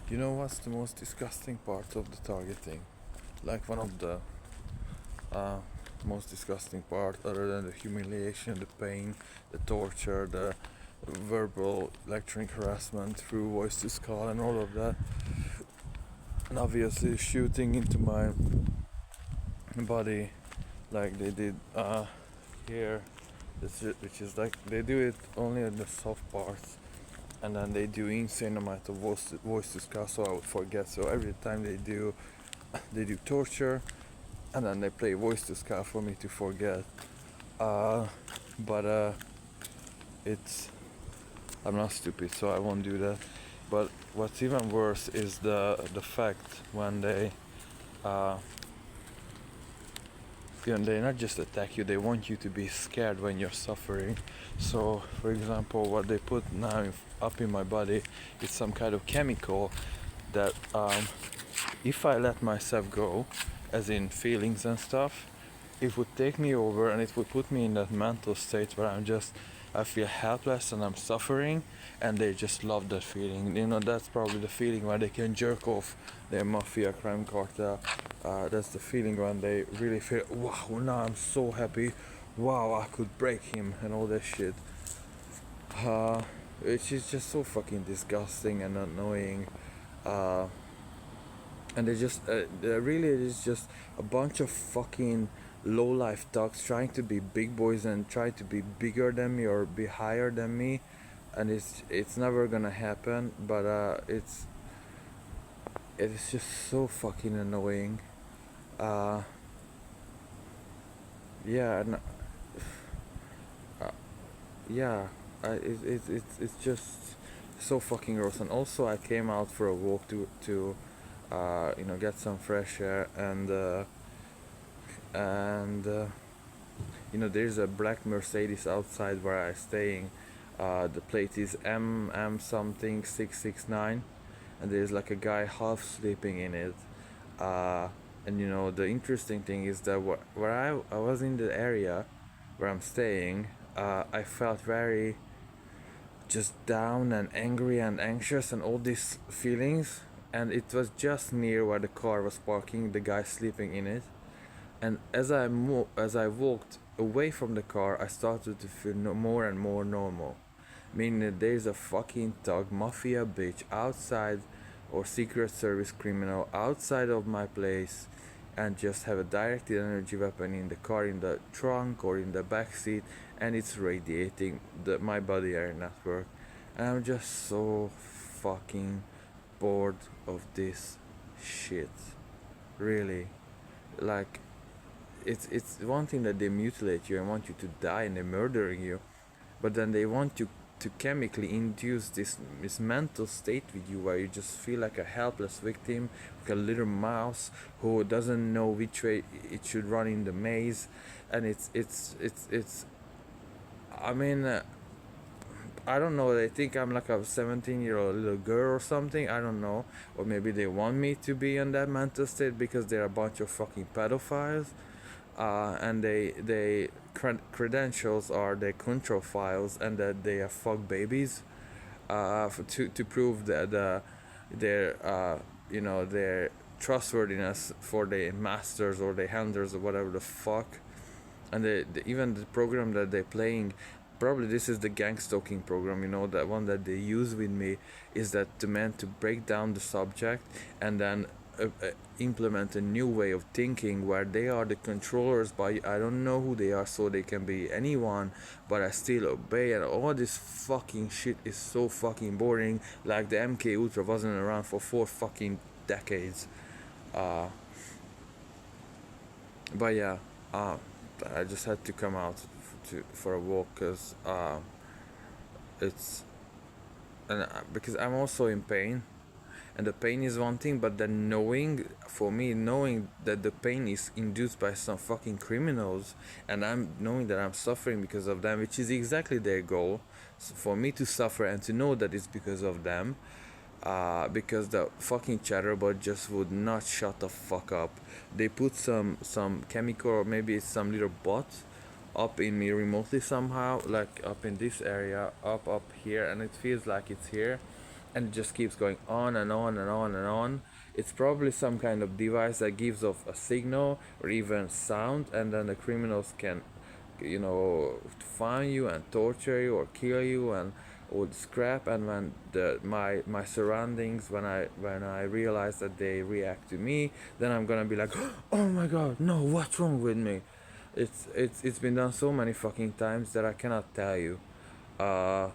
You know what's the most disgusting part of the targeting? Like one of the uh, most disgusting part, other than the humiliation, the pain, the torture, the verbal electronic harassment through voice to skull and all of that, and obviously shooting into my body like they did here, which is like they do it only in the soft parts, and then they do insane amount of voice to skull, so I would forget. So every time they do torture, and then they play voice to skull for me to forget. But it's I'm not stupid, so I won't do that. But what's even worse is the fact when uh, they not just attack you, they want you to be scared when you're suffering. So for example, what they put now up in my body is some kind of chemical that if I let myself go, as in feelings and stuff, it would take me over and it would put me in that mental state where I feel helpless and I'm suffering, and they just love that feeling. You know, that's probably the feeling where they can jerk off their mafia crime cartel. That's the feeling when they really feel, wow, now I'm so happy, wow, I could break him and all that shit. Uh, which is just so fucking disgusting and annoying. Uh, and really it is just a bunch of fucking low life thugs trying to be big boys and try to be bigger than me or be higher than me, and it's never gonna happen. But it's just so fucking annoying. uh yeah and uh, yeah it's just so fucking gross. And also I came out for a walk to get some fresh air, and there's a black Mercedes outside where I'm staying. The plate is MM something 669, and there's like a guy half sleeping in it. And the interesting thing is that where I was in the area where I'm staying, I felt very just down and angry and anxious and all these feelings, and it was just near where the car was parking, the guy sleeping in it. And as I walked away from the car, I started to feel more and more normal. Meaning that there's a fucking thug, mafia bitch outside, or secret service criminal outside of my place, and just have a directed energy weapon in the car, in the trunk or in the back seat, and it's radiating my body air network. And I'm just so fucking bored of this shit. Really. Like, it's one thing that they mutilate you and want you to die and they're murdering you, but then they want you to chemically induce this mental state with you where you just feel like a helpless victim, like a little mouse who doesn't know which way it should run in the maze. And it's I mean, I don't know, they think I'm like a 17-year-old little girl or something, I don't know. Or maybe they want me to be in that mental state because they're a bunch of fucking pedophiles. And they credentials are their control files, and that they are fuck babies, to prove that their trustworthiness for their masters or their handlers or whatever the fuck. And even the program that they're playing, probably this is the gang stalking program, that one that they use with me, is that the man to break down the subject and then implement a new way of thinking where they are the controllers, but I don't know who they are, so they can be anyone, but I still obey. And all this fucking shit is so fucking boring. Like the MK Ultra wasn't around for 4 fucking decades. But yeah, I just had to come out for a walk because it's and because I'm also in pain, and the pain is one thing, but then knowing that the pain is induced by some fucking criminals, and I'm knowing that I'm suffering because of them, which is exactly their goal, so for me to suffer and to know that it's because of them. Because the fucking chatterbot just would not shut the fuck up. They put some chemical, or maybe it's some little bot up in me remotely somehow, like up in this area, up here, and it feels like it's here. and it just keeps going on and on and on and on. It's probably some kind of device that gives off a signal or even sound, and then the criminals can, find you and torture you or kill you and all this crap. And when my surroundings, when I realize that they react to me, then I'm gonna be like, oh my god, no, what's wrong with me? It's been done so many fucking times that I cannot tell you. uh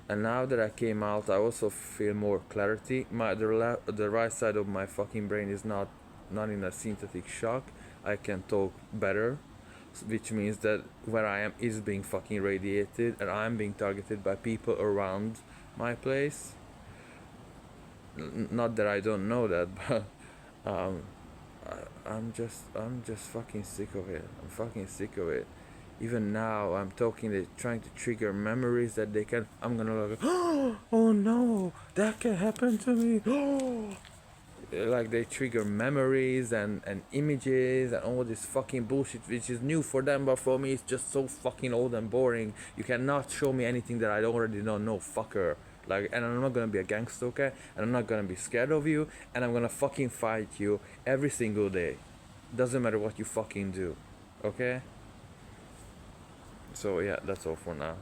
and now that I came out, I also feel more clarity. The right side of my fucking brain is not in a synthetic shock. I can talk better, which means that where I am is being fucking radiated, and I'm being targeted by people around my place. Not that I don't know that, but um, I'm just fucking sick of it. I'm fucking sick of it. Even now, I'm talking. They're trying to trigger memories that they can. I'm gonna like, oh no, that can happen to me. Like they trigger memories and images and all this fucking bullshit, which is new for them, but for me it's just so fucking old and boring. You cannot show me anything that I already don't know, fucker. Like, and I'm not gonna be a gangster, okay? And I'm not gonna be scared of you, and I'm gonna fucking fight you every single day. Doesn't matter what you fucking do, okay? So yeah, that's all for now.